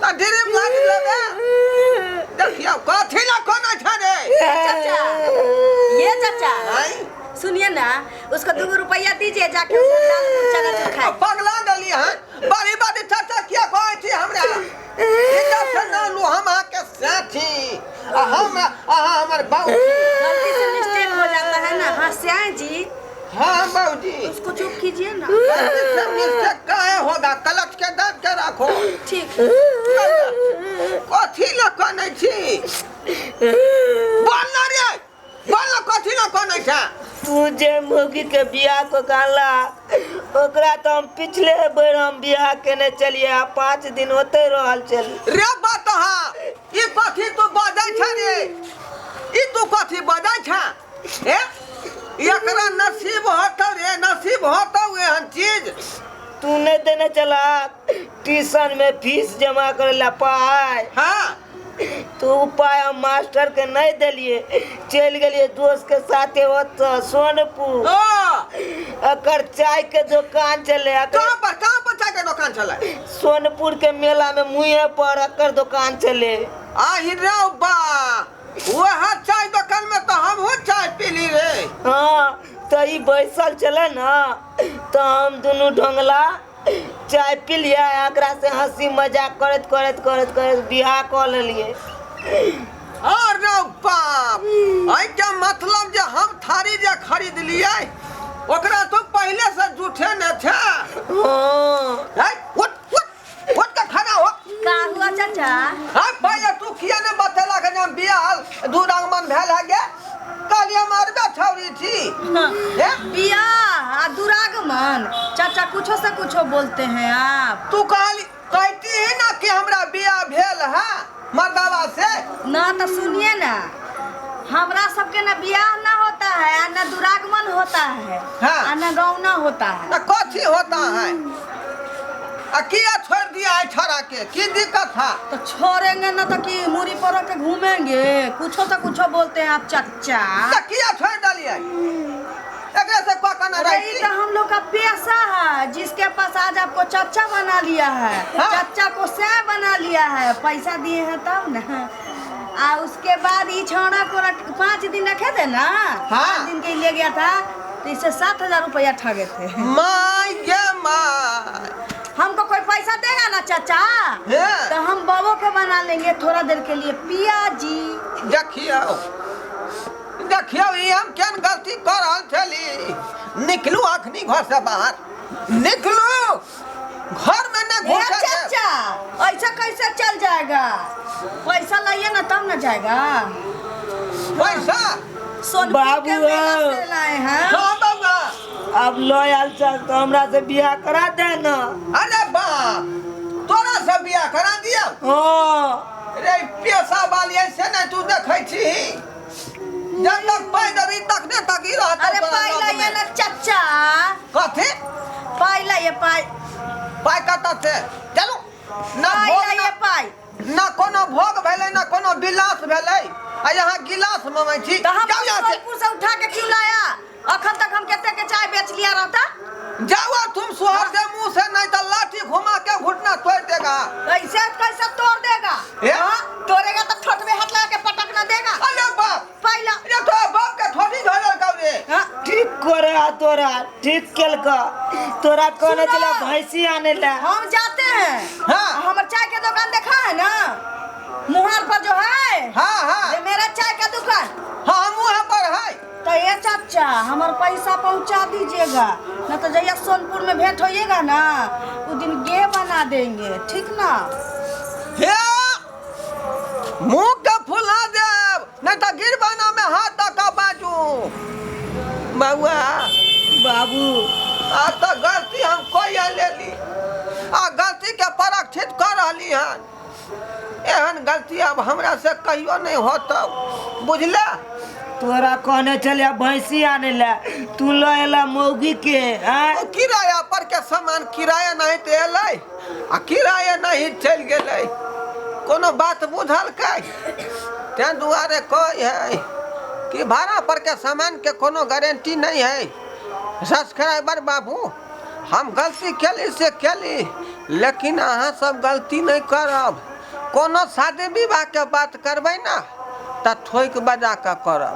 ता ड्रीम लाग लेबे देखियो कथी ला कोना छ रे चाचा ये चाचा सुनिए ना उसको 2 रुपया दीजिए जाके दाल चना खाए पगला गली है बड़ी बड़ी चाचा क्या कहै छी हमरा इका से ना लू हम के साथी हम हमर बाबू गलती से मिस्टेक हो जाता है ना हाँ श्याम जी हाँ बाबूजी उसको चुप कीजिए ना मिस्टेक काहे होगा कलट के दाब के रखो ठीक कथी ला कहै छी बोल ना रे बोल ना कथी ला कहै छ तू जे मुर्गी के बियाह को कहला ओकरा तो हम पिछले बेर हम बियाह केने चलिए 5 दिन होते रहल चल रे बात हां ई कथी तू बजै छ रे ई तू कथी बजै छ ए एकरा नसीब होत रे नसीब होत एहन चीज तू नहीं देने चला ट्यूशन में फीस जमा करेला पाए हां तो उपाय हम मास्टर के नहीं दिलिए चल गलिए दोस्त के साथे होत सोनपुर अकर चाय के दुकान चले कहां पर चाय के दुकान चले सोनपुर के मेला में मुहे पर अकर दुकान चले आही रे बा वह चाय दुकान में तो हम हो चाय पीली रे हां तो ई बैसल चले ना तो हम दोनों ढंगला चाय पी लिया एकरा से हंसी मजाक करत करत करत करत बियाह कर लेलिए अरे बाप आई क्या मतलब जे हम थारी जे खरीद लिए ओकरा तो पहले से झूठे न थे हां उठ के खड़ा हो का हुआ चाचा हां पहले तू किया ने बतेला के हम बियाह दू रंगमन भेल है गे कालिया मारबे छौरी थी हे बियाह दुरागमन चाचा कुछो से कुछो बोलते हैं आप तू कहती है ना कि हमरा बियाह भेल है मर्दावा से ना तो सुनिए ना हमरा सबके ना बियाह ना होता है ना दुरागमन होता है हाँ। ना गौना होता है ना कथी होता है किया छोड़ दिया है छोरा के की दिक्कत था तो छोड़ेंगे ना तो कि मुरी पर के घूमेंगे कुछो से कुछो बोलते हैं आप चाचा तो किया छोड़ डालिए एकरा से पकना रही तो हम लोग का पेशा है जिसके पास आज आपको चाचा बना लिया है हाँ। चाचा को सै बना लिया है पैसा दिए हैं तब ना आ उसके बाद ये छौड़ा को 5 दिन रखे थे ना हाँ। 5 दिन के लिए गया था तो इससे 7,000 रुपया ठगे थे माय के माय हमको कोई पैसा देगा ना चाचा हाँ। तो हम बाबू को बना लेंगे थोड़ा देर के लिए पिया जी देखियो ये हम क्या गलती कर रहल छली निकलू अखनी घर से बाहर निकलू घर में न घुसे चाचा ऐसा कैसे चल जाएगा पैसा लाइए ना तब ना जाएगा पैसा बाबू लाए हैं हाँ बाबा अब लॉयल चल तो हमरा से बियाह करा दे ना अरे बा तोरा से बियाह करा दिया हां रे पैसा वाली ऐसे नहीं तू देखै छी जब तक पाई दबी तक ने तकी रहत अरे पाई लाइए ना चाचा कथी पाई लाइए पाई कत से चलो ना पाई भोग लाइए पाई ना कोनो भोग भेलै ना कोनो विलास भेलै आ यहाँ गिलास मंगै छी तो हम जाओ यहाँ से सोनपुर से उठा के क्यों लाया अखन तक हम कहते के चाय बेच लिया रहता जाओ तुम सुहर के मुंह से नहीं तो लाठी घुमा के घुटना तोड़ देगा कैसे कैसे तोड़ देगा हाँ? तोड़ेगा तो ठोट में हाथ लगा के पटक ना देगा अरे बाप पहला ये तो बाप के थोड़ी धरल कौरे ठीक करे तोरा ठीक केल का तोरा कहने चला भैंसी आने ला हम जाते हैं हाँ। हमारे चाय के दुकान देखा है ना मुहार पर जो है हाँ हाँ ये मेरा चाय का दुकान हाँ मुँह पर है तो ये चाचा हमारा पैसा पहुंचा दीजिएगा न तो जैया सोनपुर में भेंट होइएगा ना उस दिन गे बना देंगे ठीक ना हे मुंह के फुला देव नहीं तो गिरबाना में हाथ तक बाजू बउआ बाबू आ तो गलती हम कोई ले ली आ गलती के परक्षित कर रही हन एहन गलती अब हमरा से कहियो नहीं होता बुझला तोरा कहने चले भैंसी आने ला तू ला मौगी के किराया पर के सामान किराया नहीं तो एलै आ किराया नहीं चल गेलै कोनो बात बुझल का ते दुआरे कह है कि भाड़ा पर के सामान के कोनो गारंटी नहीं है सब्सक्राइबर बाबू हम गलती केली से केली लेकिन अहाँ सब गलती नहीं करब कोनो शादी विवाह के बात करबै ना त ठोक बजा के करब।